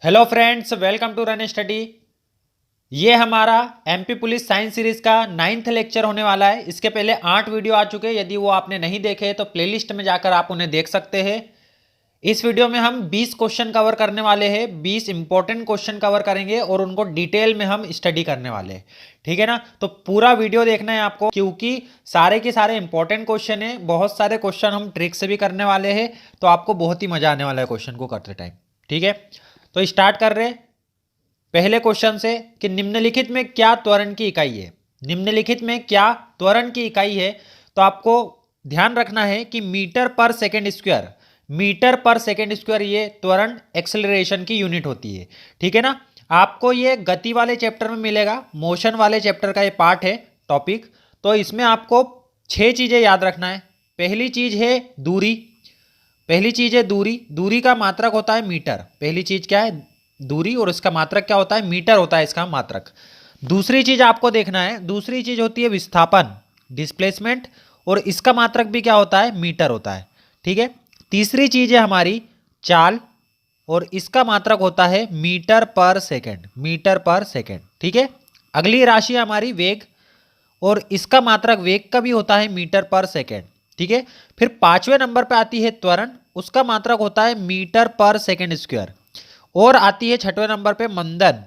Hello friends, welcome to run study. ये हमारा MP police science series का 9th lecture होने वाला है। इसके पहले 8 वीडियो आ चुके हैं। यदि वो आपने नहीं देखे तो प्लेलिस्ट में जाकर आप उन्हें देख सकते हैं। इस वीडियो में हम 20 क्वेश्चन कवर करने वाले हैं। 20 इंपॉर्टेंट क्वेश्चन कवर करेंगे और उनको डिटेल में हम स्टडी करने वाले हैं। ठीक है ना? तो पूरा वीडियो देखना है आपको, क्योंकि सारे के सारे इंपॉर्टेंट क्वेश्चन है। बहुत सारे क्वेश्चन हम ट्रिक से भी करने वाले हैं, तो आपको बहुत ही मजा आने वाला है क्वेश्चन को करते टाइम। ठीक है, तो स्टार्ट कर रहे पहले क्वेश्चन से कि निम्नलिखित में क्या त्वरण की इकाई है। निम्नलिखित में क्या त्वरण की इकाई है? तो आपको ध्यान रखना है कि मीटर पर सेकेंड स्क्वायर, मीटर पर सेकेंड स्क्वायर ये त्वरण एक्सेलरेशन की यूनिट होती है। ठीक है ना? आपको ये गति वाले चैप्टर में मिलेगा, मोशन वाले चैप्टर का ये पार्ट है, टॉपिक। तो इसमें आपको 6 चीजें याद रखना है। पहली चीज है दूरी। पहली चीज है दूरी। दूरी का मात्रक होता है मीटर। पहली चीज क्या है? दूरी, और इसका मात्रक क्या होता है? मीटर होता है इसका मात्रक। दूसरी चीज आपको देखना है, दूसरी चीज होती है विस्थापन, डिस्प्लेसमेंट, और इसका मात्रक भी क्या होता है? मीटर होता है। ठीक है। तीसरी चीज है हमारी चाल, और इसका मात्रक होता है मीटर पर सेकेंड, मीटर पर सेकेंड। ठीक है। अगली राशि है हमारी वेग, और इसका मात्रक वेग का भी होता है मीटर पर सेकेंड। ठीक है। फिर 5वें नंबर पे आती है त्वरण, उसका मात्रक होता है मीटर पर सेकेंड स्क्वायर। और आती है 6वें नंबर पे मंदन,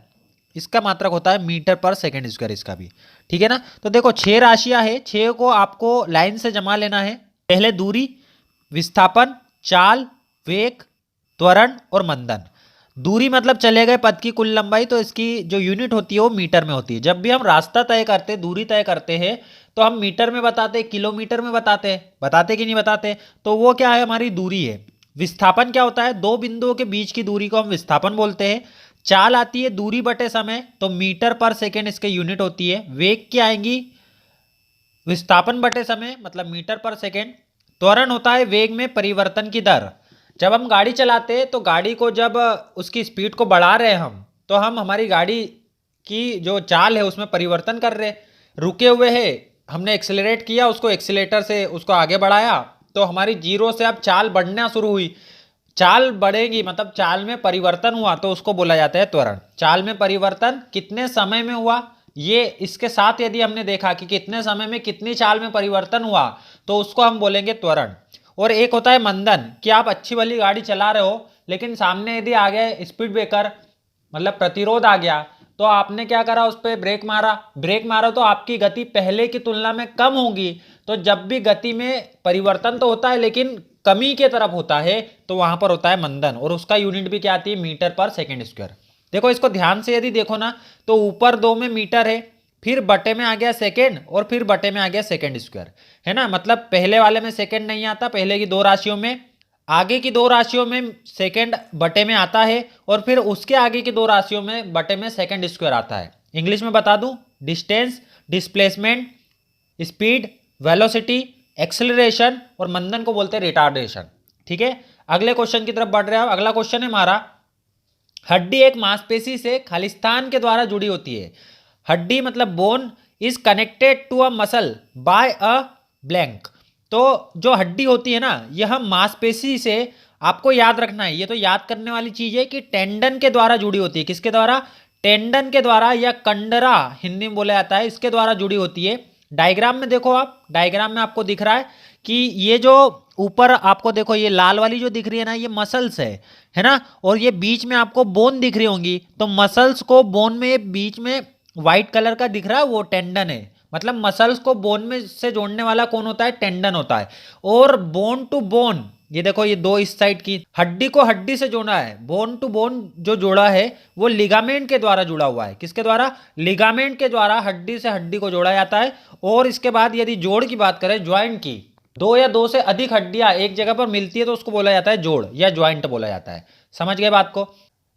इसका मात्रक होता है मीटर पर सेकेंड स्क्वायर, इसका भी। ठीक है ना? तो देखो 6 राशियां हैं, 6 को आपको लाइन से जमा लेना है। पहले दूरी, विस्थापन, चाल, वेग, त्वरण और मंदन। दूरी मतलब चले गए पथ की कुल लंबाई, तो इसकी जो यूनिट होती है वो मीटर में होती है। जब भी हम रास्ता तय करते, दूरी तय करते हैं, तो हम मीटर में बताते, किलोमीटर में बताते कि नहीं बताते? तो वो क्या है? हमारी दूरी है। विस्थापन क्या होता है? दो बिंदुओं के बीच की दूरी को हम विस्थापन बोलते हैं। चाल आती है दूरी बटे समय, तो मीटर पर सेकेंड इसकी यूनिट होती है। वेग क्या आएंगी? विस्थापन बटे समय, मतलब मीटर पर सेकेंड। त्वरण होता है वेग में परिवर्तन की दर। जब हम गाड़ी चलाते हैं, तो गाड़ी को जब उसकी स्पीड को बढ़ा रहे हैं हम, तो हम हमारी गाड़ी की जो चाल है उसमें परिवर्तन कर रहे। रुके हुए हैं, हमने एक्सेलरेट किया, उसको एक्सीलेटर से उसको आगे बढ़ाया, तो हमारी जीरो से अब चाल बढ़ना शुरू हुई। चाल बढ़ेगी मतलब चाल में परिवर्तन हुआ, तो उसको बोला जाता है त्वरण। चाल में परिवर्तन कितने समय में हुआ, ये इसके साथ यदि हमने देखा कि कितने समय में कितनी चाल में परिवर्तन हुआ, तो उसको हम बोलेंगे त्वरण। और एक होता है मंदन, कि आप अच्छी वाली गाड़ी चला रहे हो, लेकिन सामने यदि आ गया स्पीड ब्रेकर, मतलब प्रतिरोध आ गया, तो आपने क्या करा? उस पर ब्रेक मारा तो आपकी गति पहले की तुलना में कम होगी। तो जब भी गति में परिवर्तन तो होता है, लेकिन कमी के तरफ होता है, तो वहां पर होता है मंदन, और उसका यूनिट भी क्या आती है? मीटर पर सेकेंड स्क्वायर। देखो इसको ध्यान से यदि देखो ना, तो ऊपर 2 में मीटर है, फिर बटे में आ गया सेकेंड, और फिर बटे में आ गया सेकेंड स्क्वायर, है ना? मतलब पहले वाले में सेकेंड नहीं आता, पहले की 2 राशियों में। आगे की 2 राशियों में सेकेंड बटे में आता है, और फिर उसके आगे की 2 राशियों में बटे में सेकेंड स्क्वायर आता है। इंग्लिश में बता दूं, distance, displacement, speed, velocity, acceleration, और मंदन को बोलते हैं रिटार्डेशन। ठीक है। अगले क्वेश्चन की तरफ बढ़ रहे हैं। अगला क्वेश्चन है हमारा, हड्डी एक मांसपेशी से खालिस्तान के द्वारा जुड़ी होती है। हड्डी मतलब bone is connected to a muscle by a blank. तो जो हड्डी होती है ना, यह मांसपेशी से, आपको याद रखना है, ये तो याद करने वाली चीज है कि टेंडन के द्वारा जुड़ी होती है। किसके द्वारा? टेंडन के द्वारा, या कंडरा हिंदी में बोला जाता है, इसके द्वारा जुड़ी होती है। डायग्राम में देखो आप, डायग्राम में आपको दिख रहा है कि ये जो ऊपर आपको देखो, ये लाल वाली जो दिख रही है ना, ये मसल्स है ना? और ये बीच में आपको बोन दिख रही होंगी, तो मसल्स को बोन में बीच में व्हाइट कलर का दिख रहा है, वो टेंडन है। मतलब मसल्स को बोन में से जोड़ने वाला कौन होता है? टेंडन होता है। और बोन टू बोन, ये देखो, ये 2 इस साइड की हड्डी को हड्डी से जोड़ा है, बोन टू बोन जो जोड़ा है वो लिगामेंट के द्वारा जुड़ा हुआ है। किसके द्वारा? लिगामेंट के द्वारा हड्डी से हड्डी को जोड़ा जाता है। और इसके बाद यदि जोड़ की बात करें, ज्वाइंट की, 2 या 2 से अधिक हड्डियां एक जगह पर मिलती है, तो उसको बोला जाता है जोड़, या ज्वाइंट बोला जाता है। समझ गए बात को?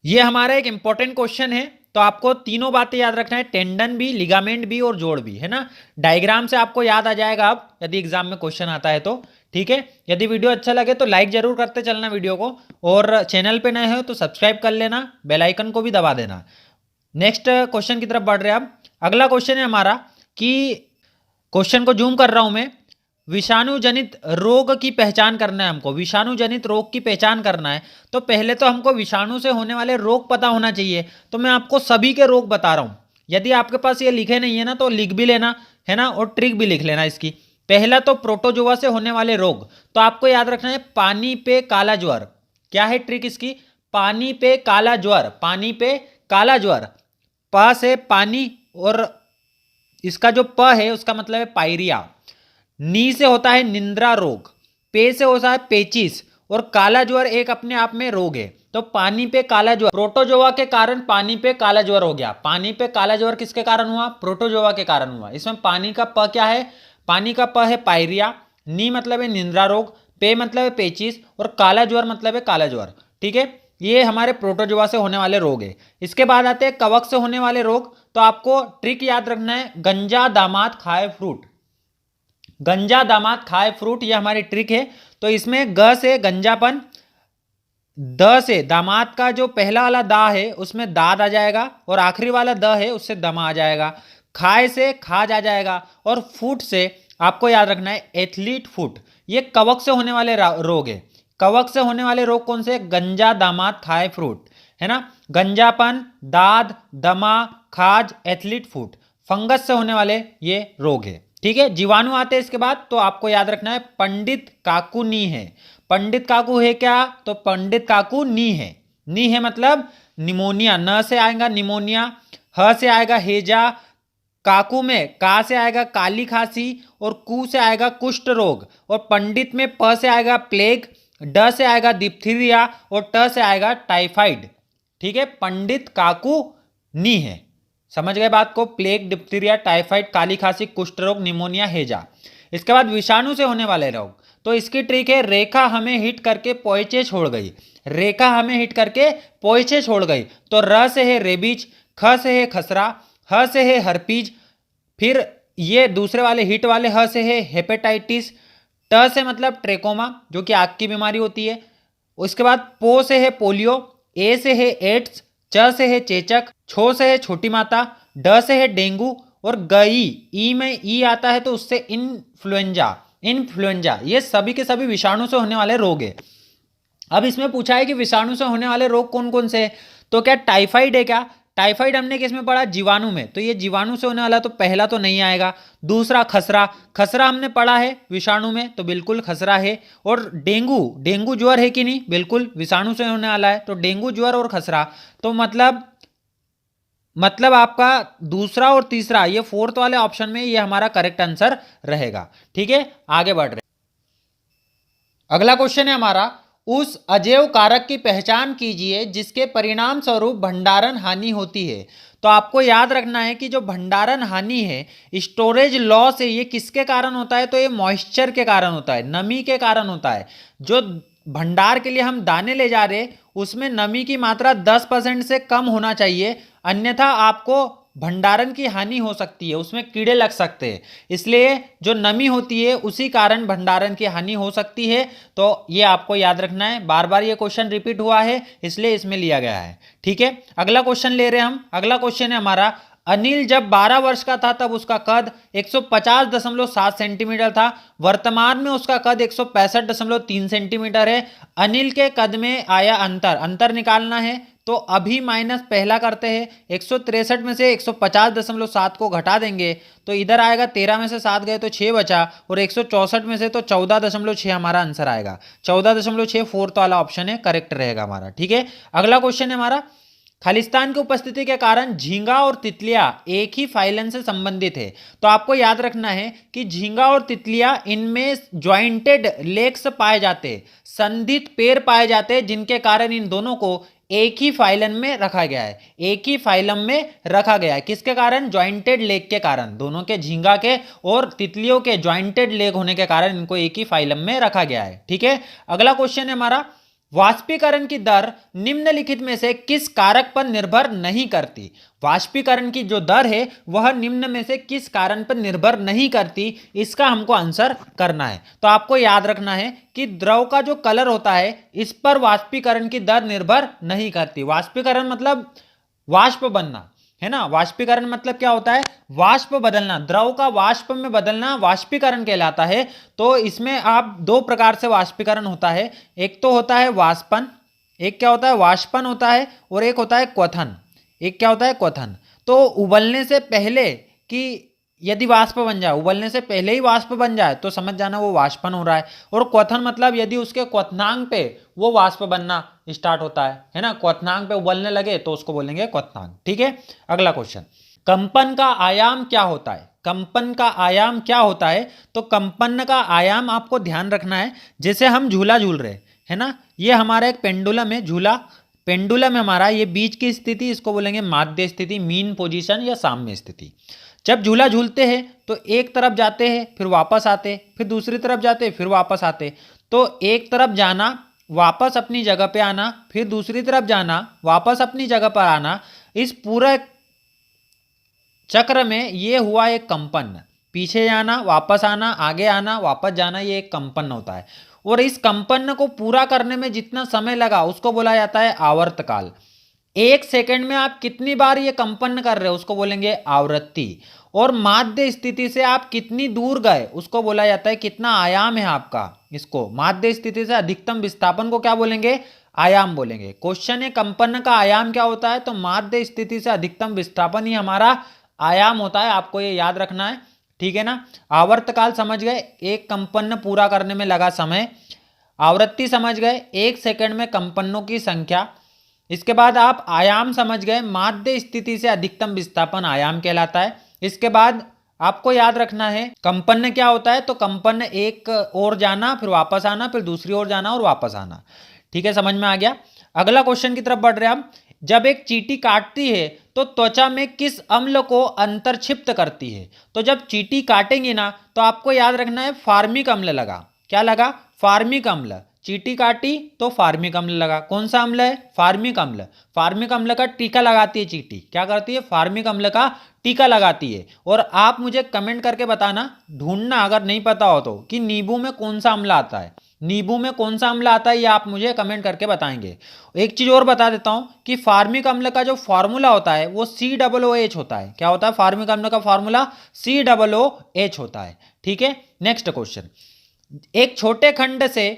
ये हमारा एक इंपॉर्टेंट क्वेश्चन है, तो आपको तीनों बातें याद रखना है, टेंडन भी, लिगामेंट भी और जोड़ भी, है ना? डायग्राम से आपको याद आ जाएगा अब, यदि एग्जाम में क्वेश्चन आता है तो। ठीक है। यदि वीडियो अच्छा लगे तो लाइक जरूर करते चलना वीडियो को, और चैनल पे नए हो तो सब्सक्राइब कर लेना, बेल आइकन को भी दबा देना। नेक्स्ट क्वेश्चन की तरफ बढ़ रहे हैं अब। अगला क्वेश्चन है हमारा कि, क्वेश्चन को जूम कर रहा हूं मैं, विषाणु जनित रोग की पहचान करना है हमको, विषाणु जनित रोग की पहचान करना है तो पहले तो हमको विषाणु से होने वाले रोग पता होना चाहिए। तो मैं आपको सभी के रोग बता रहा हूं, यदि आपके पास ये लिखे नहीं है ना तो लिख भी लेना है ना, और ट्रिक भी लिख लेना इसकी। पहला तो प्रोटोजोआ से होने वाले रोग, तो आपको याद रखना है पानी पे काला ज्वर। क्या है ट्रिक इसकी? पानी पे काला ज्वर, पानी पे काला ज्वर। प से पानी और इसका जो प है उसका मतलब है पायरिया। नी से होता है निंद्रा रोग, पे से होता है पेचिस, और काला ज्वर एक अपने आप में रोग है। तो पानी पे काला ज्वर प्रोटोजोआ के कारण पानी पे काला ज्वर हो गया। पानी पे काला ज्वर किसके कारण हुआ? प्रोटोजोआ के कारण हुआ। इसमें पानी का प क्या है? पानी का प है पायरिया, नी मतलब है निंद्रा रोग, पे मतलब है पेचिस, और काला ज्वर मतलब है काला ज्वर। ठीक है, ये हमारे प्रोटोजोआ से होने वाले रोग है। इसके बाद आते हैं कवक से होने वाले रोग। तो आपको ट्रिक याद रखना है, गंजा दामाद खाए फ्रूट। गंजा दामाद खाए फ्रूट, ये हमारी ट्रिक है। तो इसमें ग से गंजापन, द से दामाद का जो पहला वाला दा है उसमें दाद आ जाएगा, और आखिरी वाला द है उससे दमा आ जाएगा। खाए से खाज आ जाएगा, और फूट से आपको याद रखना है एथलीट फुट। ये कवक से होने वाले रोग है। कवक से होने वाले रोग कौन से? गंजा दामाद खाए फ्रूट, है ना। गंजापन, दाद, दमा, खाज, एथलीट फुट, फंगस से होने वाले ये रोग है। ठीक है, जीवाणु आते हैं इसके बाद। तो आपको याद रखना है पंडित काकू नी है। पंडित काकू है क्या? तो पंडित काकू नी है। नी है मतलब निमोनिया, न से आएगा निमोनिया, ह से आएगा हेजा, काकू में का से आएगा काली खांसी, और कू से आएगा कुष्ठ रोग, और पंडित में प से आएगा प्लेग, ड से आएगा डिप्थीरिया, और ट से आएगा टाइफाइड। ठीक है, पंडित काकू नी है। समझ गए बात को? प्लेग, डिप्थीरिया, टाइफाइड, काली खांसी, कुष्ठ रोग, निमोनिया, हेजा। इसके बाद विषाणु से होने वाले रोग। तो इसकी ट्रिक है, रेखा हमें हिट करके पोइचे छोड़ गई। रेखा हमें हिट करके पोइचे छोड़ गई। तो र से है रेबीज, ख से है खसरा, ह से है हर्पीज, फिर ये दूसरे वाले हिट वाले ह से है हेपेटाइटिस, ट से मतलब ट्रेकोमा जो कि आग की बीमारी होती है। उसके बाद पो से है पोलियो, ए से है एड्स, च से है चेचक, छो से है छोटी माता, ड से है डेंगू, और गई ई में ई आता है तो उससे इन्फ्लुएंजा। इन्फ्लुएंजा ये सभी के सभी विषाणु से होने वाले रोग है। अब इसमें पूछा है कि विषाणु से होने वाले रोग कौन कौन से हैं? तो क्या टाइफाइड है क्या? टाइफाइड हमने किसमें पढ़ा? जीवाणु में। तो ये जीवाणु से होने वाला, तो पहला तो नहीं आएगा। दूसरा खसरा, खसरा हमने पढ़ा है विषाणु में, तो बिल्कुल खसरा है। और डेंगू, डेंगू ज्वर है कि नहीं? बिल्कुल विषाणु से होने वाला है, तो डेंगू ज्वर और खसरा। तो मतलब आपका दूसरा और तीसरा, ये फोर्थ वाले ऑप्शन में ये हमारा करेक्ट आंसर रहेगा। ठीक है, आगे बढ़ रहे। अगला क्वेश्चन है हमारा, उस अजैव कारक की पहचान कीजिए जिसके परिणाम स्वरूप भंडारण हानि होती है। तो आपको याद रखना है कि जो भंडारण हानि है, स्टोरेज लॉस है, ये किसके कारण होता है? तो ये मॉइस्चर के कारण होता है, नमी के कारण होता है। जो भंडार के लिए हम दाने ले जा रहे उसमें नमी की मात्रा 10% से कम होना चाहिए, अन्यथा आपको भंडारण की हानि हो सकती है, उसमें कीड़े लग सकते हैं। इसलिए जो नमी होती है उसी कारण भंडारण की हानि हो सकती है। तो ये आपको याद रखना है, बार बार ये क्वेश्चन रिपीट हुआ है इसलिए इसमें लिया गया है। ठीक है, अगला क्वेश्चन ले रहे हैं हम। अगला क्वेश्चन है हमारा, अनिल जब 12 वर्ष का था तब उसका कद 150.7 सेंटीमीटर था। वर्तमान में उसका कद 165.3 सेंटीमीटर है। अनिल के कद में आया अंतर निकालना है। तो अभी माइनस पहला करते हैं, 163 में से 150.7 को घटा देंगे तो इधर आएगा 13 में से 7 गए तो 6 बचा, और 164 में से तो 14.6 हमारा आंसर आएगा। 14.6 फोर्थ वाला ऑप्शन है, करेक्ट रहेगा हमारा। ठीक है, अगला क्वेश्चन है हमारा, खालिस्तान की उपस्थिति के कारण झींगा और तितलियां एक ही फाइलन से संबंधित है। तो आपको याद रखना है कि झींगा और तितलियां इनमें ज्वाइंटेड लेग्स पाए जाते हैं, संधित पैर पाए जाते हैं, जिनके कारण इन दोनों को एक ही फाइलम में रखा गया है। एक ही फाइलम में रखा गया है किसके कारण? ज्वाइंटेड लेग के कारण। दोनों के, झींगा के और तितलियों के ज्वाइंटेड लेग होने के कारण इनको एक ही फाइलम में रखा गया है। ठीक है, अगला क्वेश्चन है हमारा, वाष्पीकरण की दर निम्नलिखित में से किस कारक पर निर्भर नहीं करती? वाष्पीकरण की जो दर है वह निम्न में से किस कारण पर निर्भर नहीं करती, इसका हमको आंसर करना है। तो आपको याद रखना है कि द्रव का जो कलर होता है इस पर वाष्पीकरण की दर निर्भर नहीं करती। वाष्पीकरण मतलब वाष्प बनना, है ना। वाष्पीकरण मतलब क्या होता है, वाष्प बदलना, द्रव का वाष्प में बदलना वाष्पीकरण कहलाता है। तो इसमें आप दो प्रकार से वाष्पीकरण होता है, एक तो होता है वाष्पन, एक क्या होता है वाष्पन होता है, और एक होता है क्वथन। एक क्या होता है क्वथन। तो उबलने से पहले कि यदि वाष्प बन जाए, उबलने से पहले ही वाष्प बन जाए तो समझ जाना वो वाष्पन हो रहा है। और क्वथन मतलब यदि उसके क्वथनांक पे वो वाष्प बनना स्टार्ट होता है ना, क्वथनांक पे उबलने लगे तो उसको बोलेंगे क्वथनांक। ठीक है, अगला क्वेश्चन, कंपन का आयाम क्या होता है। कंपन का आयाम क्या होता है, तो कंपन का आयाम आपको ध्यान रखना है। जैसे हम झूला झूल रहे है ना, ये हमारा एक पेंडुलम है, झूला पेंडुलम है हमारा, ये बीच की स्थिति इसको बोलेंगे माध्य स्थिति, मीन पोजीशन या साम्य स्थिति। जब झूला झूलते हैं तो एक तरफ जाते हैं फिर वापस आते, फिर दूसरी तरफ जाते फिर वापस आते। तो एक तरफ जाना, वापस अपनी जगह पे आना, फिर दूसरी तरफ जाना, वापस अपनी जगह पर आना, इस पूरा चक्र में ये हुआ एक कंपन। पीछे जाना, वापस आना, आगे आना, वापस जाना, ये एक कंपन होता है। और इस कंपन को पूरा करने में जितना समय लगा उसको बोला जाता है आवर्तकाल। एक सेकंड में आप कितनी बार ये कंपन कर रहे हो उसको बोलेंगे आवृत्ति। और माध्य स्थिति से आप कितनी दूर गए उसको बोला जाता है कितना आयाम है आपका। इसको माध्य स्थिति से अधिकतम विस्थापन को क्या बोलेंगे, आयाम बोलेंगे। क्वेश्चन है कंपन का आयाम क्या होता है, तो माध्य स्थिति से अधिकतम विस्थापन ही हमारा आयाम होता है, आपको ये याद रखना है। ठीक है ना, आवर्तकाल समझ गए, एक कंपन पूरा करने में लगा समय। आवृत्ति समझ गए, एक सेकंड में कंपनों की संख्या। इसके बाद आप आयाम समझ गए, माध्य स्थिति से अधिकतम विस्थापन आयाम कहलाता है। इसके बाद आपको याद रखना है कंपन क्या होता है, तो कंपन एक ओर जाना फिर वापस आना, फिर दूसरी ओर जाना और वापस आना। ठीक है, समझ में आ गया। अगला क्वेश्चन की तरफ बढ़ रहे हैं हम। जब एक चींटी काटती है तो त्वचा में किस अम्ल को अंतर्क्षिप्त करती है। तो जब चींटी काटेंगे ना तो आपको याद रखना है फार्मिक अम्ल लगा। क्या लगा, फार्मिक अम्ल। चींटी काटी तो फार्मिक अम्ल लगा। कौन सा अम्ल है, फार्मिक अम्ल। फार्मिक अम्ल का टीका लगाती है चींटी, क्या करती है, फार्मिक अम्ल का टीका लगाती है। और आप मुझे कमेंट करके बताना, ढूंढना अगर नहीं पता हो तो, कि नींबू में कौन सा अम्ल आता है। नींबू में कौन सा अम्ल आता है ये आप मुझे कमेंट करके बताएंगे। एक चीज और बता देता हूं कि फार्मिक अम्ल का जो फॉर्मूला होता है वो COOH होता है। क्या होता है, फार्मिक अम्ल का फॉर्मूला COOH होता है। ठीक है, नेक्स्ट क्वेश्चन, एक छोटे खंड से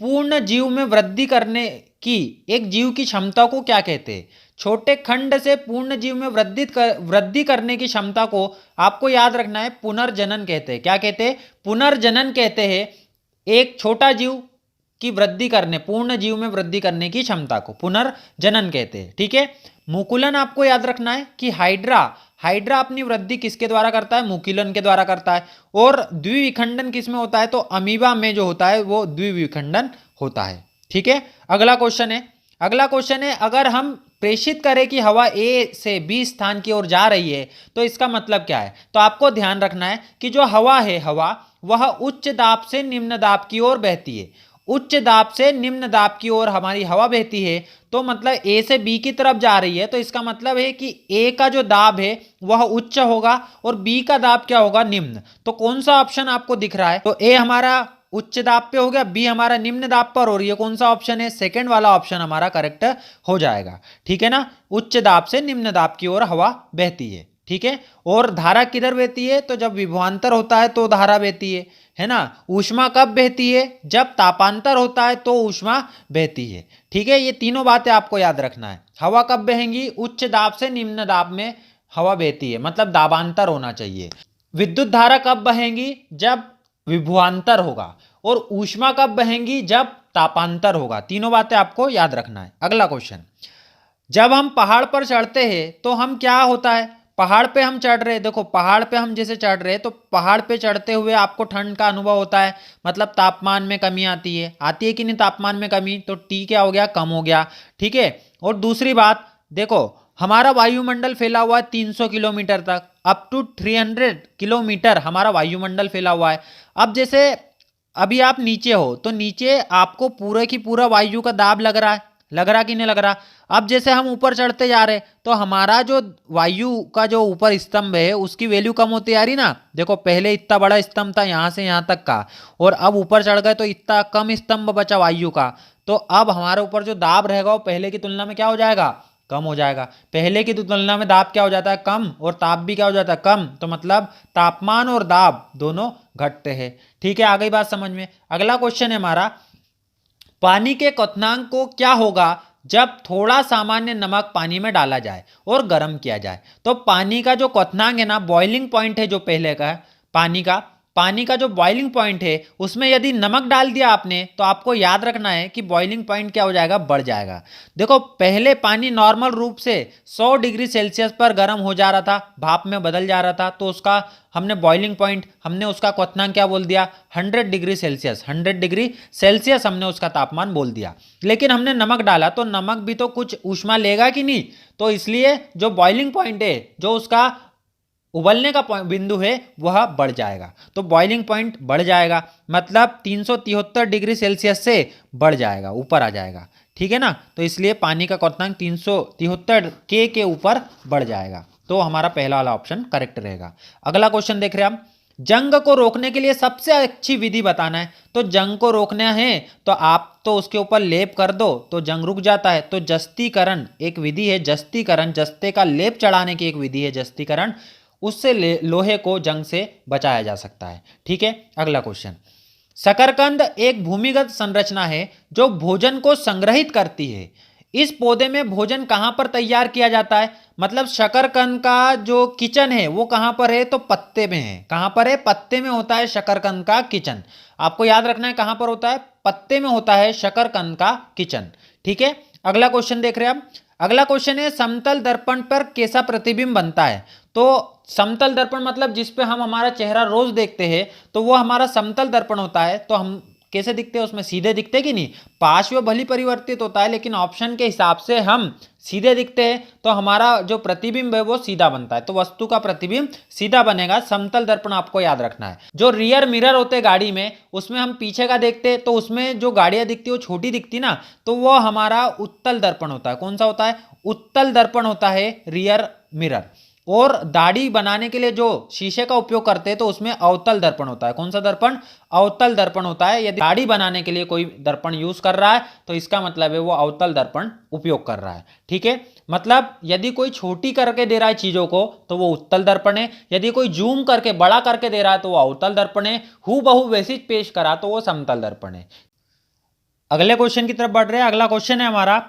पूर्ण जीव में वृद्धि करने की एक जीव की क्षमता को क्या कहते हैं। छोटे खंड से पूर्ण जीव में वृद्धि करने की क्षमता को आपको याद रखना है पुनर्जनन कहते हैं। क्या कहते हैं, पुनर्जनन कहते हैं। एक छोटा जीव की वृद्धि करने, पूर्ण जीव में वृद्धि करने की क्षमता को पुनर्जनन कहते हैं। ठीक है, मुकुलन आपको याद रखना है कि हाइड्रा अपनी वृद्धि किसके द्वारा करता है, मुकुलन के द्वारा करता है। और द्विविखंडन किस में होता है, तो अमीबा में जो होता है वो द्विविखंडन होता है। ठीक है, अगला क्वेश्चन है अगर हम प्रेषित करें कि हवा A से B स्थान की ओर जा रही है तो इसका मतलब क्या है। तो आपको ध्यान रखना है कि जो हवा है, हवा वह उच्च दाब से निम्न दाब की ओर बहती है। उच्च दाब से निम्न दाब की ओर हमारी हवा बहती है, तो मतलब A से B की तरफ जा रही है, तो इसका मतलब है कि A का जो दाब है वह उच्च होगा और B का दाब क्या होगा, निम्न। तो कौन सा ऑप्शन आपको दिख रहा है, तो A हमारा उच्च दाब पे हो गया, B हमारा निम्न दाब पर हो रही है। कौन सा ऑप्शन है, सेकंड वाला ऑप्शन हमारा करेक्ट हो जाएगा। ठीक है ना, उच्च दाब से निम्न दाब की ओर हवा बहती है। ठीक है, और धारा किधर बहती है, तो जब विभवांतर होता है तो धारा बहती है ना। ऊष्मा कब बहती है, जब तापांतर होता है तो ऊष्मा बहती है। ठीक है, ये तीनों बातें आपको याद रखना है। हवा कब बहेंगी, उच्च दाब से निम्न दाब में हवा बहती है, मतलब दाबांतर होना चाहिए। विद्युत धारा कब बहेंगी, जब विभवांतर होगा। और ऊष्मा कब बहेंगी, जब तापांतर होगा। तीनों बातें आपको याद रखना है। अगला क्वेश्चन, जब हम पहाड़ पर चढ़ते हैं तो हम क्या होता है, पहाड़ पे हम चढ़ रहे हैं, देखो पहाड़ पे हम जैसे चढ़ रहे हैं तो पहाड़ पे चढ़ते हुए आपको ठंड का अनुभव होता है, मतलब तापमान में कमी आती है कि नहीं, तापमान में कमी, तो T क्या हो गया, कम हो गया। ठीक है, और दूसरी बात देखो, हमारा वायुमंडल फैला हुआ है 300 किलोमीटर तक, अप टू 300 किलोमीटर हमारा वायुमंडल फैला हुआ है। अब जैसे अभी आप नीचे हो तो नीचे आपको पूरे की पूरा वायु का दाब लग रहा कि नहीं लग रहा। अब जैसे हम ऊपर चढ़ते जा रहे तो हमारा जो वायु का जो ऊपर स्तंभ है उसकी वैल्यू कम होती जा रही ना। देखो पहले इतना बड़ा स्तंभ था यहाँ से यहाँ तक का, और अब ऊपर चढ़ गए तो इतना कम स्तंभ बचा वायु का। तो अब हमारे ऊपर जो दाब रहेगा वो पहले की तुलना में क्या हो जाएगा, कम हो जाएगा। पहले की तुलना में दाब क्या हो जाता है, कम, और ताप भी क्या हो जाता है, कम। तो मतलब तापमान और दाब दोनों घटते हैं। ठीक है, आ गई बात समझ में। अगला क्वेश्चन है हमारा, पानी के क्वथनांक को क्या होगा जब थोड़ा सामान्य नमक पानी में डाला जाए और गर्म किया जाए। तो पानी का जो क्वथनांक है ना, बॉइलिंग पॉइंट है जो पहले का है पानी का जो बॉइलिंग पॉइंट है, उसमें यदि नमक डाल दिया आपने तो आपको याद रखना है कि बॉइलिंग पॉइंट क्या हो जाएगा, बढ़ जाएगा। देखो पहले पानी नॉर्मल रूप से 100 डिग्री सेल्सियस पर गर्म हो जा रहा था, भाप में बदल जा रहा था, तो उसका हमने बॉइलिंग पॉइंट, हमने उसका क्वथनांक क्या बोल दिया, 100 डिग्री सेल्सियस। 100 डिग्री सेल्सियस हमने उसका तापमान बोल दिया। लेकिन हमने नमक डाला तो नमक भी तो कुछ ऊष्मा लेगा कि नहीं, तो इसलिए जो बॉइलिंग पॉइंट है, जो उसका उबलने का बिंदु है, वह बढ़ जाएगा। तो बॉइलिंग पॉइंट बढ़ जाएगा, मतलब 373 डिग्री सेल्सियस से बढ़ जाएगा, ऊपर आ जाएगा। ठीक है ना, तो इसलिए पानी का क्वथनांक 373 के ऊपर बढ़ जाएगा। तो हमारा पहला वाला ऑप्शन करेक्ट रहेगा। अगला क्वेश्चन देख रहे हैं हम, जंग को रोकने के लिए सबसे अच्छी विधि बताना है। तो जंग को रोकना है तो आप तो उसके ऊपर लेप कर दो तो जंग रुक जाता है। तो जस्तीकरण एक विधि है, जस्तीकरण, जस्ते का लेप चढ़ाने की एक विधि है जस्तीकरण, उससे लोहे को जंग से बचाया जा सकता है। ठीक है, अगला क्वेश्चन, शकरकंद एक भूमिगत संरचना है जो भोजन को संग्रहित करती है। इस पौधे में भोजन कहां पर तैयार किया जाता है, मतलब शकरकंद का जो किचन है वो कहां पर है, तो पत्ते में है। कहां पर है, पत्ते में होता है शकरकंद का किचन। आपको याद रखना है कहां पर होता है, पत्ते में होता है शकरकंद का किचन। ठीक है, अगला क्वेश्चन देख रहे हैं हम। अगला क्वेश्चन है, समतल दर्पण पर कैसा प्रतिबिंब बनता है। तो समतल दर्पण मतलब जिस पे हम हमारा चेहरा रोज देखते हैं, तो वो हमारा समतल दर्पण होता है। तो हम कैसे दिखते हैं, उसमें सीधे दिखते कि नहीं, पार्श्व भली परिवर्तित होता है, लेकिन ऑप्शन के हिसाब से हम सीधे दिखते हैं, तो हमारा जो प्रतिबिंब है वो सीधा बनता है। तो वस्तु का प्रतिबिंब सीधा बनेगा, समतल दर्पण आपको याद रखना है। जो रियर मिरर होते हैं गाड़ी में, उसमें हम पीछे का देखते हैं, तो उसमें जो गाड़ियां दिखती है वो छोटी दिखती ना, तो वो हमारा उत्तल दर्पण होता है। कौन सा होता है, उत्तल दर्पण होता है रियर मिरर। और दाढ़ी बनाने के लिए जो शीशे का उपयोग करते हैं तो उसमें अवतल दर्पण होता है। कौन सा दर्पण, अवतल दर्पण होता है। यदि दाढ़ी बनाने के लिए कोई दर्पण यूज कर रहा है तो इसका मतलब है वो अवतल दर्पण उपयोग कर रहा है। ठीक है, मतलब यदि कोई छोटी करके दे रहा है चीजों को तो वो उत्तल दर्पण है, यदि कोई जूम करके बड़ा करके दे रहा है तो वो अवतल दर्पण है, हूबहू वैसी पेश करा तो वो समतल दर्पण है। अगले क्वेश्चन की तरफ बढ़ रहे हैं। अगला क्वेश्चन है हमारा,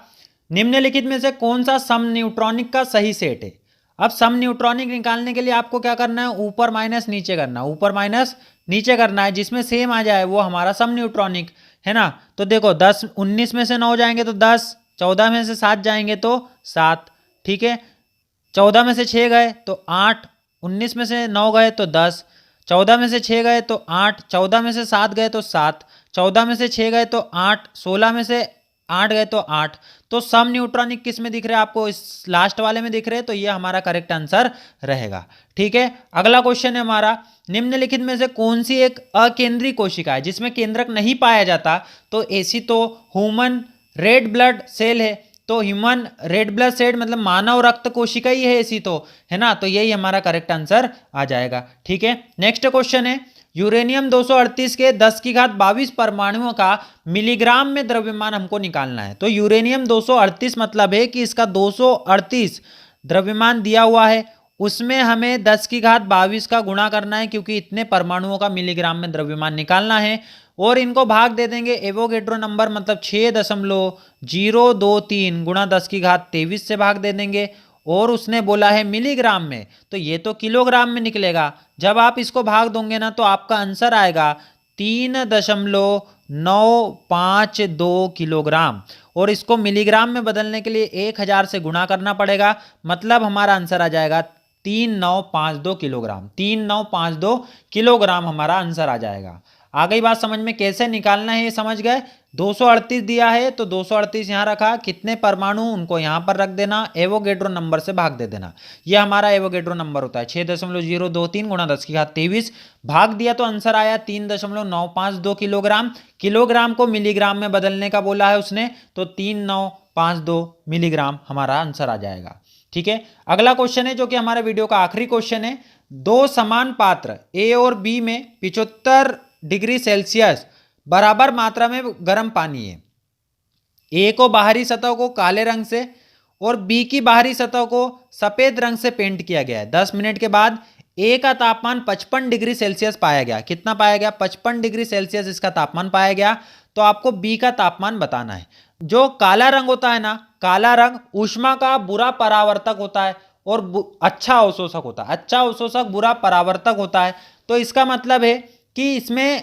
निम्नलिखित में से कौन सा सम न्यूट्रॉनिक का सही सेट है। अब सम न्यूट्रॉनिक निकालने के लिए आपको क्या करना है, ऊपर माइनस नीचे करना है, ऊपर माइनस नीचे करना है, जिसमें सेम आ जाए वो हमारा सम न्यूट्रॉनिक है ना। तो देखो 10 19 में से 9 जाएंगे तो 10, 14 में से 7 जाएंगे तो 7। ठीक है, 14 में से 6 गए तो 8, 19 में से 9 गए तो 10, 14 में से 6 गए तो 8, 14 में से 7 गए तो 7, 14 में से 6 गए तो 8, 16 में से 8 गए तो 8। तो सम न्यूट्रॉनिक किस में दिख रहे हैं आपको, इस लास्ट वाले में दिख रहे हैं, तो ये हमारा करेक्ट आंसर रहेगा। ठीक है, अगला क्वेश्चन है हमारा, निम्नलिखित में से कौन सी एक अकेंद्रीय कोशिका है जिसमें केंद्रक नहीं पाया जाता। तो ऐसी तो ह्यूमन रेड ब्लड सेल है। तो ह्यूमन रेड ब्लड सेल मतलब मानव रक्त कोशिका ही है ऐसी तो, है ना। तो यही हमारा करेक्ट आंसर आ जाएगा। ठीक है, नेक्स्ट क्वेश्चन है, यूरेनियम 238 के 10⁻22 परमाणुओं का मिलीग्राम में द्रव्यमान हमको निकालना है। तो यूरेनियम 238 मतलब है कि इसका 238 द्रव्यमान दिया हुआ है, उसमें हमें 10⁻22 का गुणा करना है, क्योंकि इतने परमाणुओं का मिलीग्राम में द्रव्यमान निकालना है। और इनको भाग दे देंगे एवोगेड्रो नंबर मतलब 6.023 गुणा 10⁻23 से भाग दे देंगे। और उसने बोला है मिलीग्राम में, तो ये तो किलोग्राम में निकलेगा। जब आप इसको भाग दोगे ना तो आपका आंसर आएगा 3.952 किलोग्राम। और इसको मिलीग्राम में बदलने के लिए 1000 से गुणा करना पड़ेगा, मतलब हमारा आंसर आ जाएगा 3952 किलोग्राम। 3952 किलोग्राम हमारा आंसर आ जाएगा। आ गई बात समझ में, कैसे निकालना है ये समझ गए। 238 दिया है तो 238 यहाँ रखा, कितने परमाणु उनको यहाँ पर रख देना, एवोगेड्रो नंबर से भाग दे देना। ये हमारा एवोगेड्रो नंबर होता है 6.023 गुणा 10⁻23 भाग दिया तो आंसर आया 3.952 किलोग्राम। किलोग्राम को मिलीग्राम में बदलने का बोला है उसने, तो 3952 मिलीग्राम हमारा आंसर आ जाएगा। ठीक है, अगला क्वेश्चन है जो कि हमारे वीडियो का आखिरी क्वेश्चन है, दो समान पात्र ए और बी में 75 डिग्री सेल्सियस बराबर मात्रा में गर्म पानी है। ए को बाहरी सतह को काले रंग से और बी की बाहरी सतह को सफेद रंग से पेंट किया गया है। 10 मिनट के बाद ए का तापमान 55 डिग्री सेल्सियस पाया गया। कितना पाया गया? 55 डिग्री सेल्सियस इसका तापमान पाया गया। तो आपको बी का तापमान बताना है। जो काला रंग होता है ना, काला रंग ऊष्मा का बुरा परावर्तक होता है और अच्छा अवशोषक होता है। अच्छा अवशोषक, बुरा परावर्तक होता है। तो इसका मतलब है कि इसमें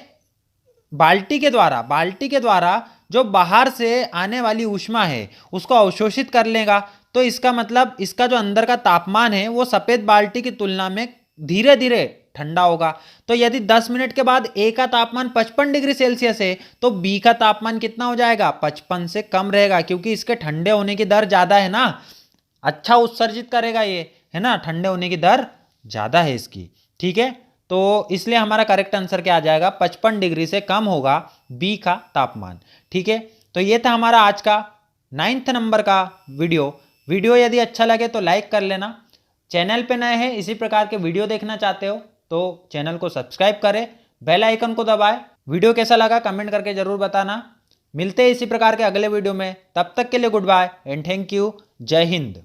बाल्टी के द्वारा जो बाहर से आने वाली ऊष्मा है उसको अवशोषित कर लेगा। तो इसका मतलब इसका जो अंदर का तापमान है वो सफेद बाल्टी की तुलना में धीरे धीरे ठंडा होगा। तो यदि 10 मिनट के बाद ए का तापमान 55 डिग्री सेल्सियस है तो बी का तापमान कितना हो जाएगा? 55 से कम रहेगा, क्योंकि इसके ठंडे होने की दर ज्यादा है ना। अच्छा उत्सर्जित करेगा ये, है ना, ठंडे होने की दर ज्यादा है इसकी। ठीक है, तो इसलिए हमारा करेक्ट आंसर क्या आ जाएगा? 55 डिग्री से कम होगा बी का तापमान। ठीक है, तो ये था हमारा आज का 9th नंबर का वीडियो यदि अच्छा लगे तो लाइक कर लेना। चैनल पे नए हैं, इसी प्रकार के वीडियो देखना चाहते हो तो चैनल को सब्सक्राइब करें, बेल आइकन को दबाएं। वीडियो कैसा लगा कमेंट करके जरूर बताना। मिलते हैं इसी प्रकार के अगले वीडियो में, तब तक के लिए good bye and thank you. जय हिंद।